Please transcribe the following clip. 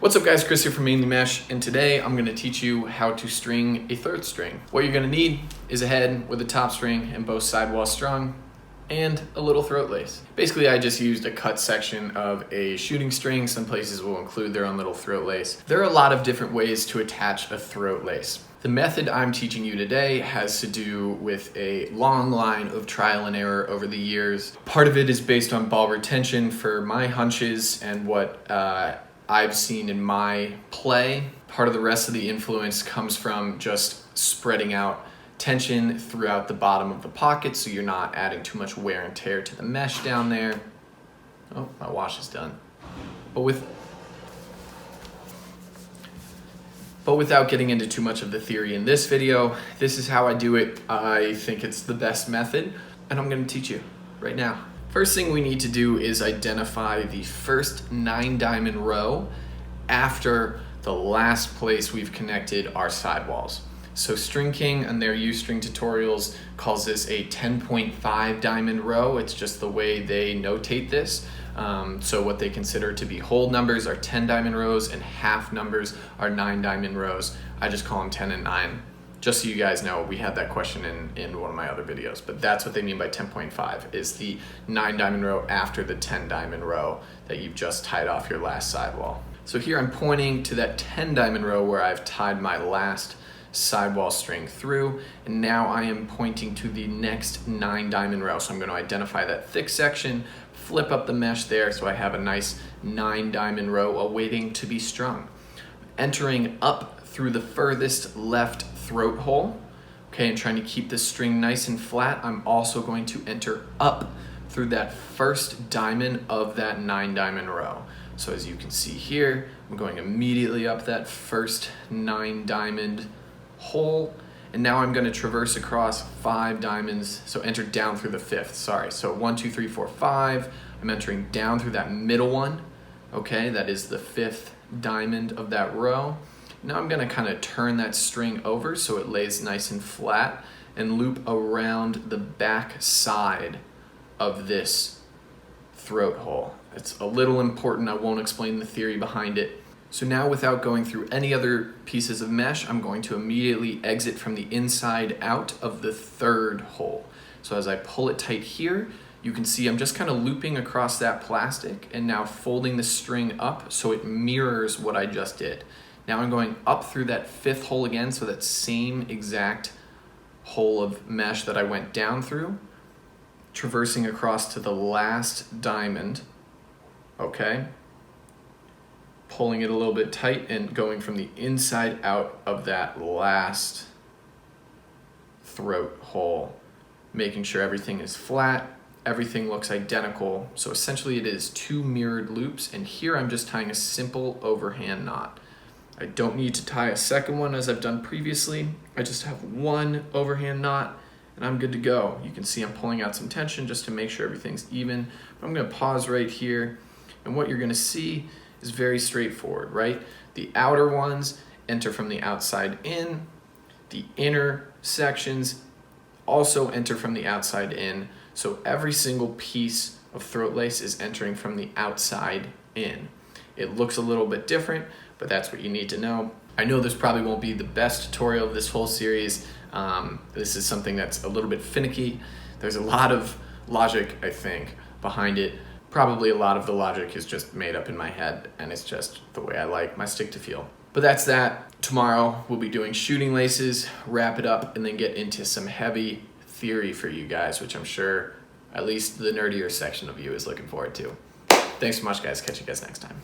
What's up guys, Chris here from Mainely Mesh, and today I'm going to teach you how to string a third string. What you're going to need is a head with a top string and both sidewalls strung, and a little throat lace. Basically I just used a cut section of a shooting string. Some places will include their own little throat lace. There are a lot of different ways to attach a throat lace. The method I'm teaching you today has to do with a long line of trial and error over the years. Part of it is based on ball retention for my hunches and what I've seen in my play. Part of the rest of the influence comes from just spreading out tension throughout the bottom of the pocket so you're not adding too much wear and tear to the mesh down there. Oh, my wash is done. But without getting into too much of the theory in this video, this is how I do it. I think it's the best method, and I'm going to teach you right now. First thing we need to do is identify the first 9-diamond row after the last place we've connected our sidewalls. So String King and their U-string tutorials calls this a 10.5 diamond row. It's just the way they notate this. So what they consider to be whole numbers are 10 diamond rows and half numbers are 9 diamond rows. I just call them 10 and 9. Just so you guys know, we had that question in one of my other videos, but that's what they mean by 10.5, is the 9 diamond row after the 10 diamond row that you've just tied off your last sidewall. So here I'm pointing to that 10 diamond row where I've tied my last sidewall string through, and now I am pointing to the next 9 diamond row. So I'm going to identify that thick section, flip up the mesh there so I have a nice 9 diamond row awaiting to be strung. Entering up through the furthest left throat hole, okay, and trying to keep the string nice and flat, I'm also going to enter up through that first diamond of that 9 diamond row. So as you can see here, I'm going immediately up that first 9 diamond hole, and now I'm going to traverse across 5 diamonds, so enter down through the 5th, sorry. So 1, 2, 3, 4, 5, I'm entering down through that middle one, okay, that is the 5th diamond of that row. Now I'm going to kind of turn that string over so it lays nice and flat and loop around the back side of this throat hole. It's a little important, I won't explain the theory behind it. So now, without going through any other pieces of mesh, I'm going to immediately exit from the inside out of the 3rd hole. So as I pull it tight here, you can see I'm just kind of looping across that plastic and now folding the string up so it mirrors what I just did. Now I'm going up through that 5th hole again, so that same exact hole of mesh that I went down through, traversing across to the last diamond, okay? Pulling it a little bit tight and going from the inside out of that last throat hole, making sure everything is flat, everything looks identical. So essentially it is 2 mirrored loops, and here I'm just tying a simple overhand knot. I don't need to tie a second one as I've done previously. I just have one overhand knot and I'm good to go. You can see I'm pulling out some tension just to make sure everything's even. But I'm going to pause right here, and what you're going to see is very straightforward, right? The outer ones enter from the outside in. The inner sections also enter from the outside in. So every single piece of throat lace is entering from the outside in. It looks a little bit different, but that's what you need to know. I know this probably won't be the best tutorial of this whole series. This is something that's a little bit finicky. There's a lot of logic, I think, behind it. Probably a lot of the logic is just made up in my head, and it's just the way I like my stick to feel. But that's that. Tomorrow we'll be doing shooting laces, wrap it up, and then get into some heavy theory for you guys, which I'm sure at least the nerdier section of you is looking forward to. Thanks so much, guys. Catch you guys next time.